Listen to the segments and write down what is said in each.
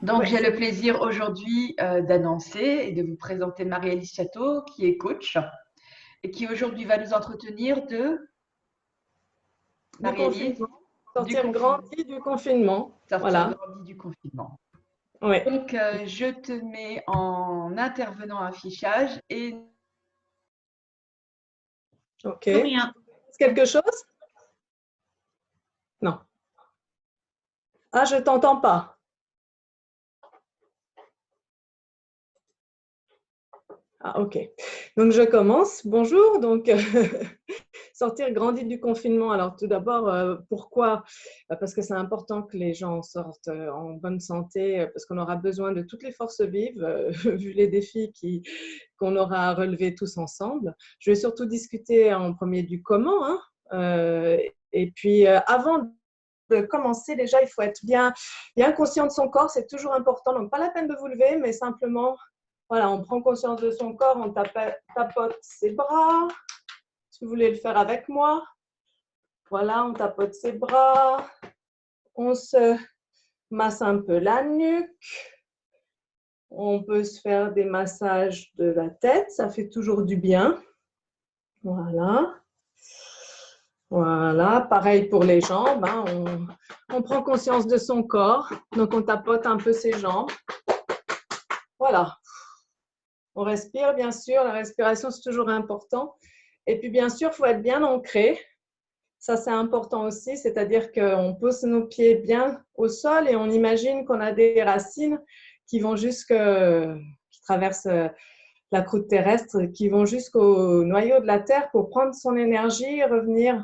Donc, Ouais, j'ai le plaisir aujourd'hui d'annoncer et de vous présenter Marie-Élise Château, qui est coach et qui aujourd'hui va nous entretenir de du Marie-Élise, confinement, du sortir confinement, grandi du confinement. sortir Voilà. grandi du confinement. Ouais. Donc, je te mets en intervenant affichage et Ok. plus rien. Quelque chose? Non. Ah, je t'entends pas. Ah, ok. Donc, je commence. Bonjour. Donc, sortir grandi du confinement. Alors, tout d'abord, pourquoi? Parce que c'est important que les gens sortent en bonne santé, parce qu'on aura besoin de toutes les forces vives, vu les défis qu'on aura à relever tous ensemble. Je vais surtout discuter en premier du comment, hein. Et puis, avant de commencer, déjà, il faut être bien conscient de son corps. C'est toujours important. Donc, pas la peine de vous lever, mais simplement, voilà, on prend conscience de son corps, on tapote ses bras. Si vous voulez le faire avec moi, voilà, on tapote ses bras, on se masse un peu la nuque. On peut se faire des massages de la tête, ça fait toujours du bien. Voilà. Voilà, pareil pour les jambes, hein. On prend conscience de son corps, donc on tapote un peu ses jambes. Voilà. On respire, bien sûr, la respiration c'est toujours important. Et puis bien sûr, il faut être bien ancré. Ça, c'est important aussi, c'est-à-dire qu'on pose nos pieds bien au sol et on imagine qu'on a des racines qui qui traversent la croûte terrestre, qui vont jusqu'au noyau de la terre pour prendre son énergie et revenir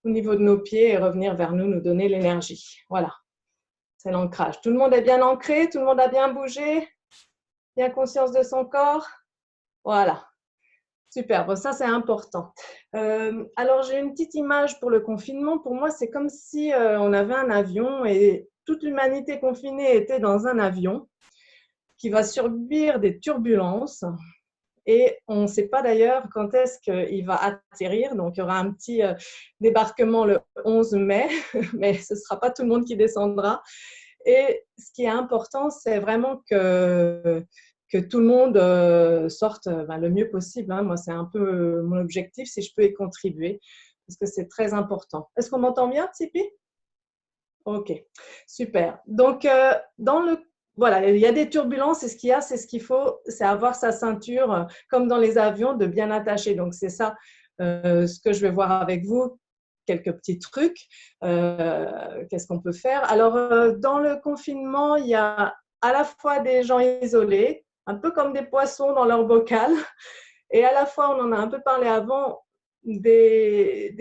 au niveau de nos pieds et revenir vers nous, nous donner l'énergie. Voilà, c'est l'ancrage. Tout le monde est bien ancré, tout le monde a bien bougé, bien conscience de son corps. Voilà. Super, bon, ça c'est important. Alors j'ai une petite image pour le confinement. Pour moi, c'est comme si on avait un avion et toute l'humanité confinée était dans un avion qui va subir des turbulences et on ne sait pas d'ailleurs quand est-ce qu'il va atterrir. Donc il y aura un petit débarquement le 11 mai, mais ce ne sera pas tout le monde qui descendra. Et ce qui est important, c'est vraiment que tout le monde sorte le mieux possible, hein. Moi, c'est un peu mon objectif, si je peux y contribuer, parce que c'est très important. Est-ce qu'on m'entend bien, Tipeee? Ok, super. Donc, voilà, il y a des turbulences et ce qu'il y a, c'est ce qu'il faut, c'est avoir sa ceinture, comme dans les avions, de bien attacher. Donc, c'est ça ce que je vais voir avec vous, quelques petits trucs. Qu'est-ce qu'on peut faire? Alors, dans le confinement, il y a à la fois des gens isolés, un peu comme des poissons dans leur bocal, et à la fois, on en a un peu parlé avant, des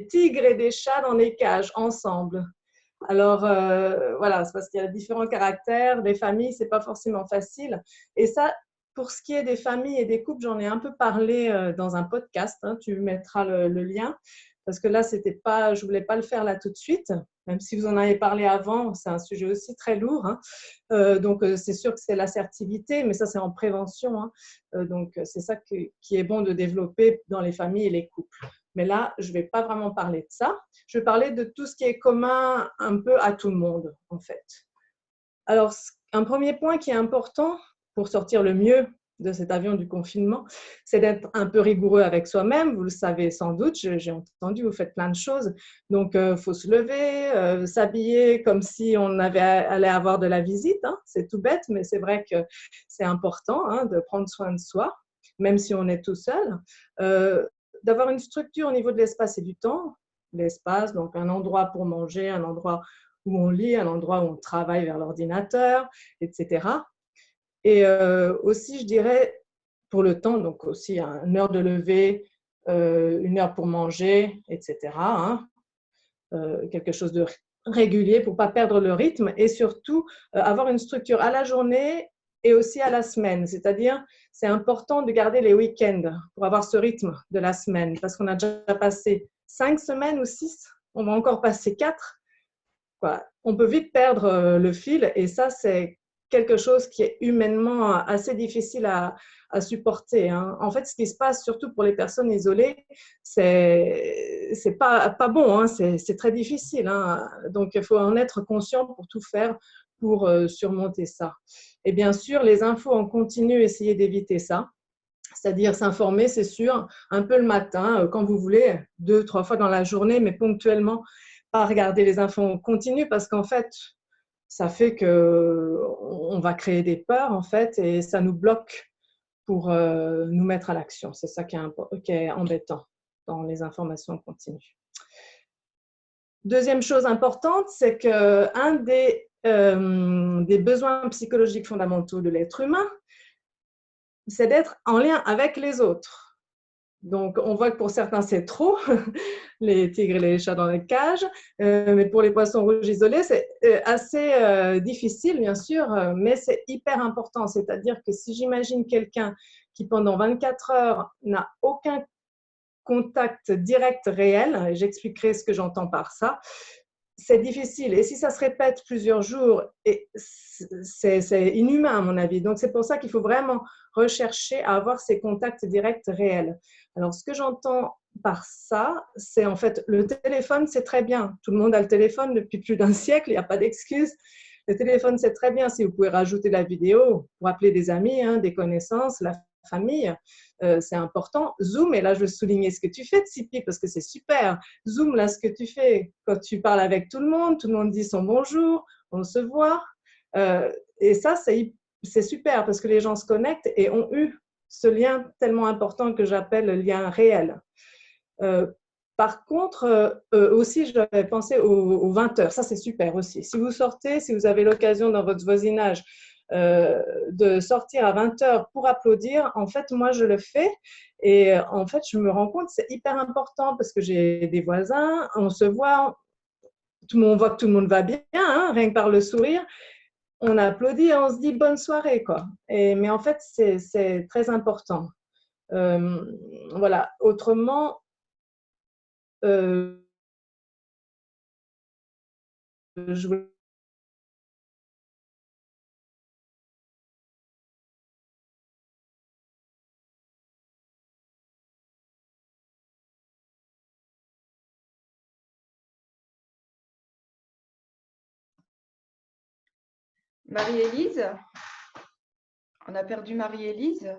tigres et des chats dans des cages ensemble. Alors, voilà, c'est parce qu'il y a différents caractères, des familles, c'est pas forcément facile. Et ça, pour ce qui est des familles et des couples, j'en ai un peu parlé dans un podcast, hein, tu mettras le lien, parce que là, c'était pas, je voulais pas le faire là tout de suite, même si vous en avez parlé avant, c'est un sujet aussi très lourd, hein. Donc, c'est sûr que c'est l'assertivité, mais ça, c'est en prévention, hein. Donc, c'est ça qui est bon de développer dans les familles et les couples. Mais là, je ne vais pas vraiment parler de ça. Je vais parler de tout ce qui est commun un peu à tout le monde, en fait. Alors, un premier point qui est important pour sortir le mieux de cet avion du confinement, c'est d'être un peu rigoureux avec soi-même. Vous le savez sans doute, j'ai entendu, vous faites plein de choses. Donc, il faut se lever, s'habiller comme si on allait avoir de la visite, hein. C'est tout bête, mais c'est vrai que c'est important, hein, de prendre soin de soi, même si on est tout seul. D'avoir une structure au niveau de l'espace et du temps. L'espace, donc un endroit pour manger, un endroit où on lit, un endroit où on travaille vers l'ordinateur, etc. Et aussi, je dirais, pour le temps, donc aussi une heure de lever, une heure pour manger, etc. Hein, quelque chose de régulier pour ne pas perdre le rythme et surtout avoir une structure à la journée et aussi à la semaine. C'est-à-dire, c'est important de garder les week-ends pour avoir ce rythme de la semaine parce qu'on a déjà passé 5 semaines ou 6, on va encore passer 4. Quoi. On peut vite perdre le fil et ça, c'est quelque chose qui est humainement assez difficile à supporter, hein. En fait, ce qui se passe, surtout pour les personnes isolées, c'est pas bon, hein. C'est très difficile, hein. Donc, il faut en être conscient pour tout faire pour surmonter ça. Et bien sûr, les infos en continu, essayez d'éviter ça. C'est-à-dire s'informer, c'est sûr, un peu le matin, quand vous voulez, 2, 3 fois dans la journée, mais ponctuellement, pas regarder les infos en continu parce qu'en fait, ça fait qu'on va créer des peurs en fait et ça nous bloque pour nous mettre à l'action. C'est ça qui est embêtant dans les informations continues. Deuxième chose importante, c'est qu'un des besoins psychologiques fondamentaux de l'être humain, c'est d'être en lien avec les autres. Donc, on voit que pour certains, c'est trop, les tigres et les chats dans les cages, mais pour les poissons rouges isolés, c'est assez difficile, bien sûr, mais c'est hyper important. C'est-à-dire que si j'imagine quelqu'un qui, pendant 24 heures, n'a aucun contact direct réel, et j'expliquerai ce que j'entends par ça, c'est difficile. Et si ça se répète plusieurs jours, c'est inhumain à mon avis. Donc, c'est pour ça qu'il faut vraiment rechercher à avoir ces contacts directs réels. Alors, ce que j'entends par ça, c'est en fait le téléphone, c'est très bien. Tout le monde a le téléphone depuis plus d'un siècle, il n'y a pas d'excuse. Le téléphone, c'est très bien si vous pouvez rajouter la vidéo pour appeler des amis, des connaissances, la famille, c'est important. Zoom, et là je veux souligner ce que tu fais, Tsipi, parce que c'est super. Zoom, là, ce que tu fais, quand tu parles avec tout le monde dit son bonjour, on se voit. Et ça, c'est super parce que les gens se connectent et ont eu ce lien tellement important que j'appelle le lien réel. Par contre, aussi, j'avais pensé aux 20 heures. Ça, c'est super aussi. Si vous sortez, si vous avez l'occasion dans votre voisinage de sortir à 20 heures pour applaudir, en fait, moi, je le fais. Et en fait, je me rends compte que c'est hyper important parce que j'ai des voisins, on se voit, on voit que tout le monde va bien, rien que par le sourire. On applaudit et on se dit bonne soirée, quoi. Mais en fait, c'est très important. Voilà. Autrement, je voulais Marie-Élise? On a perdu Marie-Élise?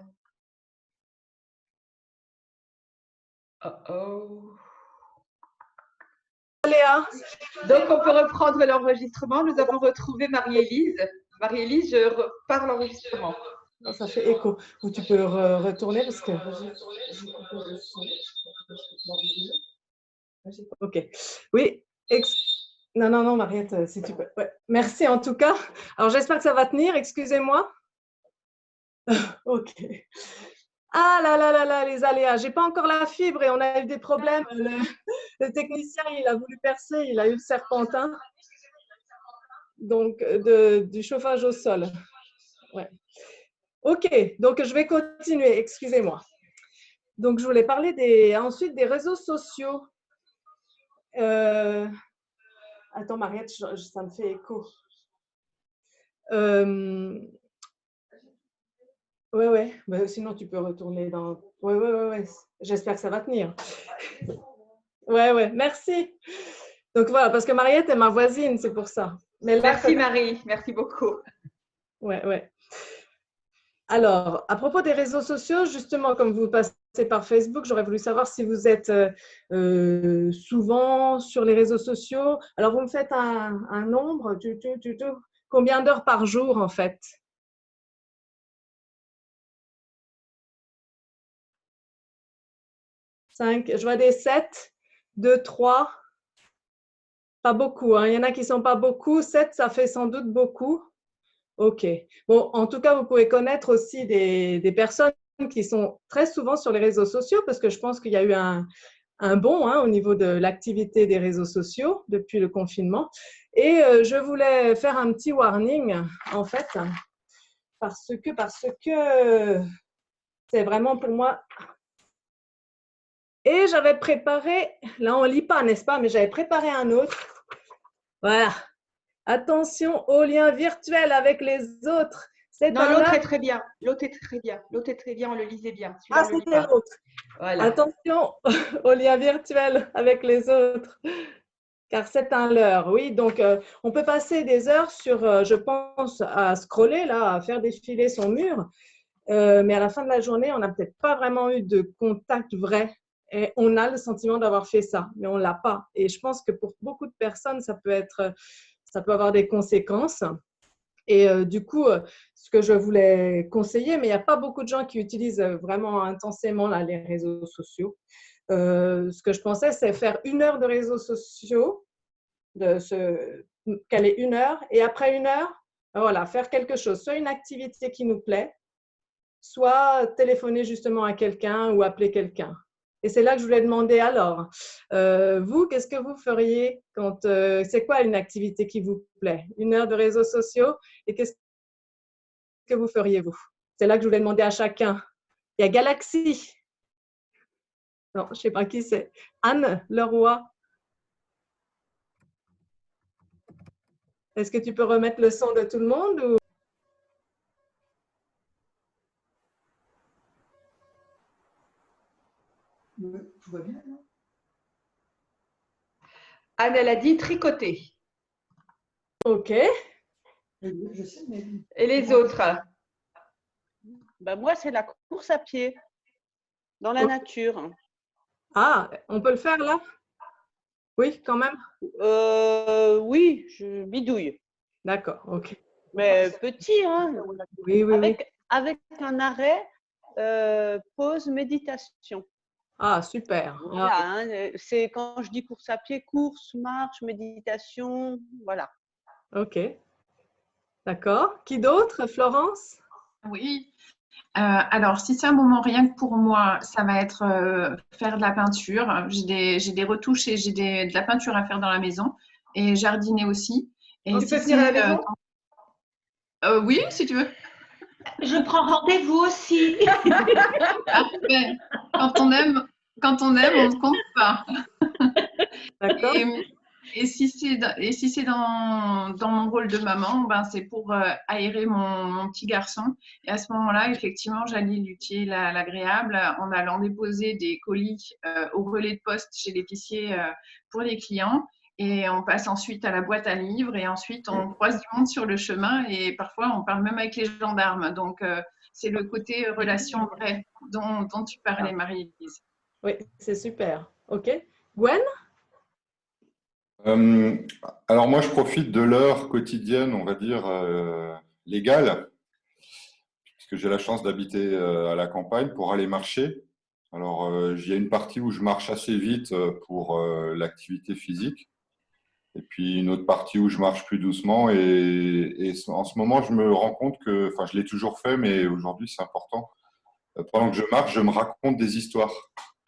Oh oh. Léa. Donc, on peut reprendre l'enregistrement. Nous avons retrouvé Marie-Élise. Marie-Élise, je repars l'enregistrement. Ça fait écho. Ou tu peux retourner parce que… Ok. Oui. Non, Mariette, si tu peux. Ouais. Merci en tout cas. Alors, j'espère que ça va tenir. Excusez-moi. Ok. Ah là, les aléas. J'ai pas encore la fibre et on a eu des problèmes. Le technicien, il a voulu percer, il a eu le serpentin. Donc, du chauffage au sol. Ouais. Ok, donc je vais continuer. Excusez-moi. Donc, je voulais parler ensuite des réseaux sociaux. Attends, Mariette, ça me fait écho. Ouais. Mais sinon, tu peux retourner dans… Ouais. J'espère que ça va tenir. Ouais. Merci. Donc, voilà, parce que Mariette est ma voisine, c'est pour ça. Mais là, merci, Marie. Merci beaucoup. Ouais. Alors, à propos des réseaux sociaux, justement, comme vous passez par Facebook, j'aurais voulu savoir si vous êtes souvent sur les réseaux sociaux. Alors, vous me faites un nombre, combien d'heures par jour, en fait? 5, je vois des 7, 2, 3. Pas beaucoup, hein. Il y en a qui ne sont pas beaucoup. 7, ça fait sans doute beaucoup. Ok. Bon, en tout cas, vous pouvez connaître aussi des personnes qui sont très souvent sur les réseaux sociaux parce que je pense qu'il y a eu un bond au niveau de l'activité des réseaux sociaux depuis le confinement. Et je voulais faire un petit warning, en fait, parce que c'est vraiment pour moi… Et j'avais préparé, là on ne lit pas, n'est-ce pas, mais j'avais préparé un autre. Voilà. Attention aux liens virtuels avec les autres. Non, l'autre est très bien. L'autre est très bien. L'autre est très bien, on le lisait bien. Ah, c'était l'autre. Voilà. Attention aux liens virtuels avec les autres. car c'est un leurre. Oui, donc on peut passer des heures sur, je pense, à scroller, là, à faire défiler son mur, mais à la fin de la journée, on n'a peut-être pas vraiment eu de contact vrai. Et on a le sentiment d'avoir fait ça, mais on ne l'a pas. Et je pense que pour beaucoup de personnes, ça peut avoir des conséquences. Et du coup, ce que je voulais conseiller, mais il n'y a pas beaucoup de gens qui utilisent vraiment intensément là, les réseaux sociaux. Ce que je pensais, c'est faire 1 heure de réseaux sociaux, caler 1 heure, et après 1 heure, voilà, faire quelque chose, soit une activité qui nous plaît, soit téléphoner justement à quelqu'un ou appeler quelqu'un. Et c'est là que je voulais demander alors, vous, qu'est-ce que vous feriez quand, c'est quoi une activité qui vous plaît? 1 heure de réseaux sociaux, et qu'est-ce que vous feriez vous? C'est là que je voulais demander à chacun. Il y a Galaxy. Non, je ne sais pas qui c'est. Anne Leroy. Est-ce que tu peux remettre le son de tout le monde ou... Tout va bien, non? Anne, elle a dit tricoter. Ok. Je sais, mais... Et les autres? Ben moi, c'est la course à pied dans la nature. Ah, on peut le faire là? Oui, quand même. Oui, je bidouille. D'accord, ok. Mais petit, hein. Oui, oui, oui. Avec un arrêt, pause, méditation. Ah, super. Voilà, hein, c'est quand je dis course à pied, course, marche, méditation, voilà. Ok. D'accord. Qui d'autre? Florence? Oui. Alors, si c'est un moment rien que pour moi, ça va être faire de la peinture. J'ai des retouches et de la peinture à faire dans la maison et jardiner aussi. Et tu peux venir à la maison? Oui, si tu veux. Je prends rendez-vous aussi. Parfait. Quand on aime, on ne compte pas. D'accord. Et si c'est dans mon rôle de maman, ben c'est pour aérer mon petit garçon. Et à ce moment-là, effectivement, j'allie l'utile à l'agréable en allant déposer des colis au relais de poste chez l'épicier pour les clients. Et on passe ensuite à la boîte à livres et ensuite on croise du monde sur le chemin et parfois on parle même avec les gendarmes. Donc c'est le côté relation vraie dont tu parlais, Marie-Élise. Oui, c'est super. Ok. Gwen? Alors moi, je profite de l'heure quotidienne, on va dire, légale, puisque j'ai la chance d'habiter à la campagne pour aller marcher. Alors, il y a une partie où je marche assez vite pour l'activité physique, et puis une autre partie où je marche plus doucement. Et en ce moment, je me rends compte que, enfin, je l'ai toujours fait, mais aujourd'hui, c'est important. Pendant que je marche, je me raconte des histoires.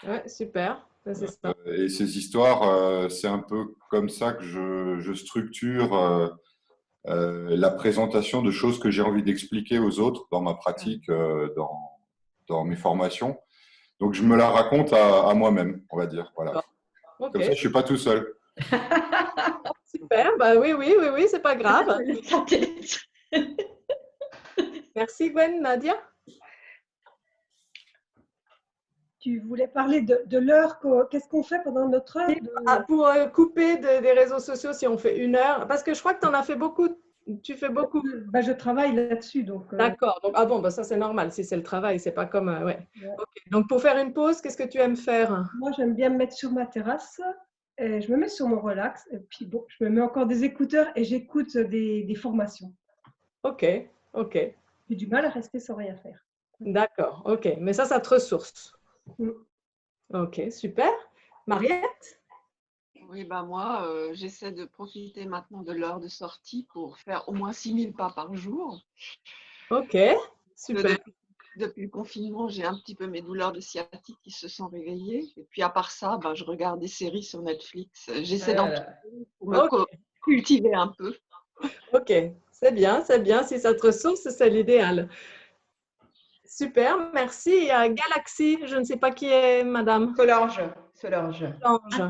Ouais, super. C'est ça. Et ces histoires, c'est un peu comme ça que je structure la présentation de choses que j'ai envie d'expliquer aux autres dans ma pratique, dans mes formations. Donc, je me la raconte à moi-même, on va dire. Voilà. Ok. Comme ça, je ne suis pas tout seul. Super. Bah oui, oui, oui, oui, c'est pas grave. Merci Gwen. Nadia? Tu voulais parler de l'heure, qu'est-ce qu'on fait pendant notre heure Pour couper des réseaux sociaux si on fait 1 heure, parce que je crois que tu en as fait beaucoup, tu fais beaucoup. Bah, je travaille là-dessus. Donc, D'accord, donc, ah bon, bah, ça c'est normal, si c'est le travail, c'est pas comme… ouais. Okay. Donc pour faire une pause, qu'est-ce que tu aimes faire? Moi j'aime bien me mettre sur ma terrasse, et je me mets sur mon relax, et puis bon, je me mets encore des écouteurs et j'écoute des formations. Ok, ok. J'ai du mal à rester sans rien faire. D'accord, ok, mais ça te ressource. Ok, super. Mariette? Oui, ben moi, j'essaie de profiter maintenant de l'heure de sortie pour faire au moins 6000 pas par jour. Ok, super. Depuis le confinement, j'ai un petit peu mes douleurs de sciatique qui se sont réveillées. Et puis à part ça, ben, je regarde des séries sur Netflix. J'essaie d'en pour me cultiver un peu. Ok, c'est bien, c'est bien. Si ça te ressource, c'est l'idéal. Super, merci. Il y a Galaxy, je ne sais pas qui est madame. Solange.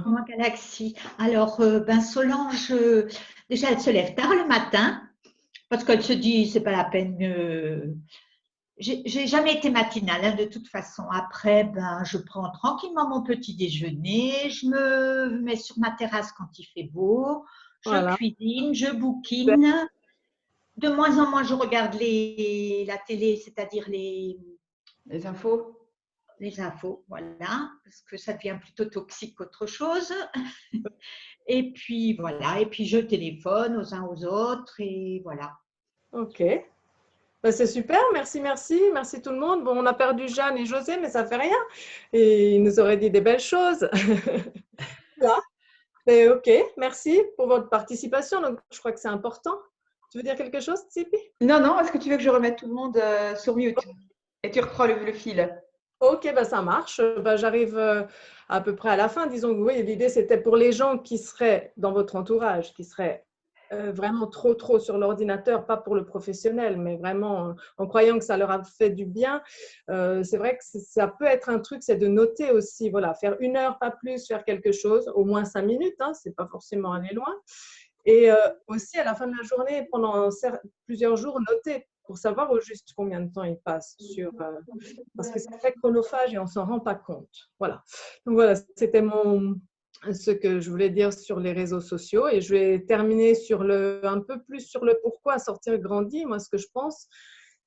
Moi, Galaxy. Alors, Solange, déjà, elle se lève tard le matin parce qu'elle se dit, c'est pas la peine j'ai jamais été matinale, hein, de toute façon. Après, ben, je prends tranquillement mon petit déjeuner, je me mets sur ma terrasse quand il fait beau, je Voilà. cuisine, je bouquine. De moins en moins, je regarde la télé, c'est-à-dire Les infos. les infos, voilà, parce que ça devient plutôt toxique qu'autre chose. Et puis voilà, et puis je téléphone aux uns aux autres, et voilà. Ok. Ben, c'est super, merci, merci, merci tout le monde. Bon, on a perdu Jeanne et José, mais ça fait rien. Et ils nous auraient dit des belles choses. Voilà. Mais ok, merci pour votre participation. Donc, je crois que c'est important. Tu veux dire quelque chose, Tsipi? Non, non, est-ce que tu veux que je remette tout le monde sur mute et tu reprends le fil? Ok, ben ça marche. Ben, j'arrive à peu près à la fin. Disons que oui, l'idée c'était pour les gens qui seraient dans votre entourage, qui seraient vraiment trop sur l'ordinateur, pas pour le professionnel, mais vraiment en croyant que ça leur a fait du bien. C'est vrai que ça peut être un truc, c'est de noter aussi, voilà, faire 1 heure, pas plus, faire quelque chose, au moins 5 minutes, hein, c'est pas forcément aller loin. Et aussi à la fin de la journée, pendant plusieurs jours, noter pour savoir au juste combien de temps il passe sur, parce que c'est très chronophage et on s'en rend pas compte. Voilà. Donc voilà, c'était ce que je voulais dire sur les réseaux sociaux, et je vais terminer sur un peu plus sur le pourquoi sortir grandi. Moi, ce que je pense,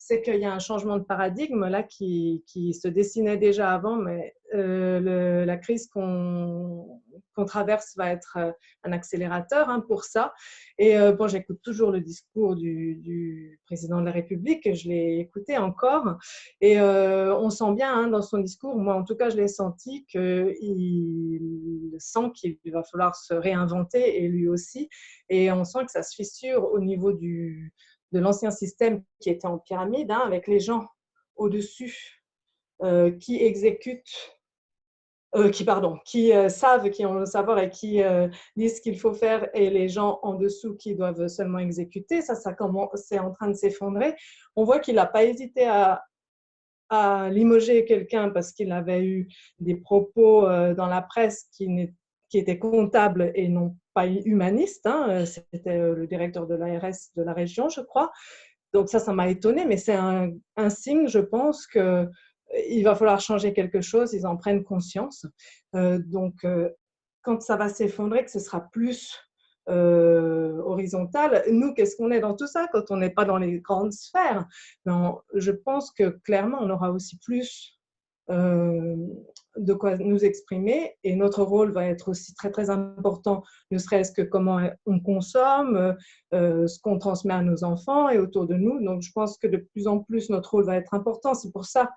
c'est qu'il y a un changement de paradigme là qui se dessinait déjà avant, mais la crise qu'on traverse va être un accélérateur, hein, pour ça. Et bon, j'écoute toujours le discours du président de la République, je l'ai écouté encore, et on sent bien, hein, dans son discours, moi en tout cas je l'ai senti, qu'il sent qu'il va falloir se réinventer, et lui aussi, et on sent que ça se fissure au niveau de l'ancien système qui était en pyramide, hein, avec les gens au-dessus qui exécutent, qui savent, qui ont le savoir et qui disent ce qu'il faut faire, et les gens en dessous qui doivent seulement exécuter. Ça c'est en train de s'effondrer. On voit qu'il n'a pas hésité à limoger quelqu'un parce qu'il avait eu des propos dans la presse qui étaient comptables et non pas humanistes, hein. C'était le directeur de l'ARS de la région, je crois. Donc ça m'a étonnée, mais c'est un signe, je pense, qu'il va falloir changer quelque chose, ils en prennent conscience. Donc, quand ça va s'effondrer, que ce sera plus horizontal, nous, qu'est-ce qu'on est dans tout ça quand on n'est pas dans les grandes sphères? Non, je pense que clairement, on aura aussi plus de quoi nous exprimer, et notre rôle va être aussi très important, ne serait-ce que comment on consomme, ce qu'on transmet à nos enfants et autour de nous. Donc je pense que de plus en plus notre rôle va être important. C'est pour ça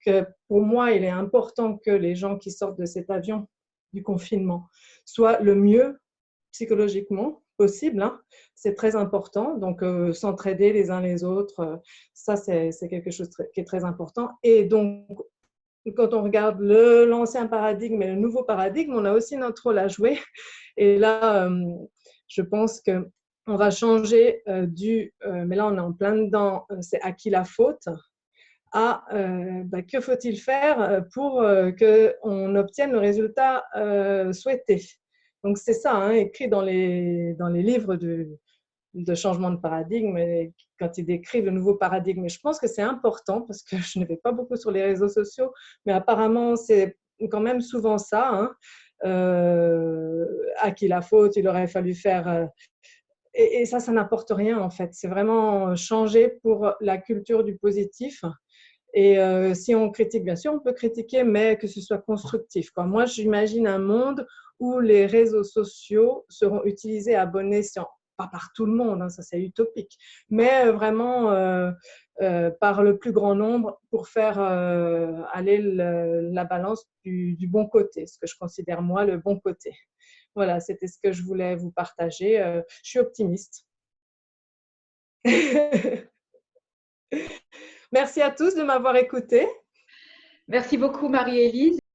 que pour moi il est important que les gens qui sortent de cet avion du confinement soient le mieux psychologiquement possible, hein. C'est très important. Donc s'entraider les uns les autres, ça c'est quelque chose qui est très important. Et donc quand on regarde l'ancien paradigme et le nouveau paradigme, on a aussi notre rôle à jouer. Et là, je pense qu'on va changer mais là on est en plein dedans, c'est à qui la faute, que faut-il faire pour qu'on obtienne le résultat souhaité. Donc c'est ça, hein, écrit dans les livres de changement de paradigme, quand ils décrivent le nouveau paradigme. Et je pense que c'est important parce que je ne vais pas beaucoup sur les réseaux sociaux, mais apparemment c'est quand même souvent ça, hein. À qui la faute, il aurait fallu faire… Et ça n'apporte rien en fait. C'est vraiment changer pour la culture du positif. Et si on critique, bien sûr, on peut critiquer, mais que ce soit constructif, quoi. Moi, j'imagine un monde où les réseaux sociaux seront utilisés à bon escient. Pas par tout le monde, hein, ça c'est utopique, mais vraiment par le plus grand nombre pour faire aller la balance du bon côté, ce que je considère moi le bon côté. Voilà, c'était ce que je voulais vous partager. Je suis optimiste. Merci à tous de m'avoir écouté. Merci beaucoup, Marie-Élise.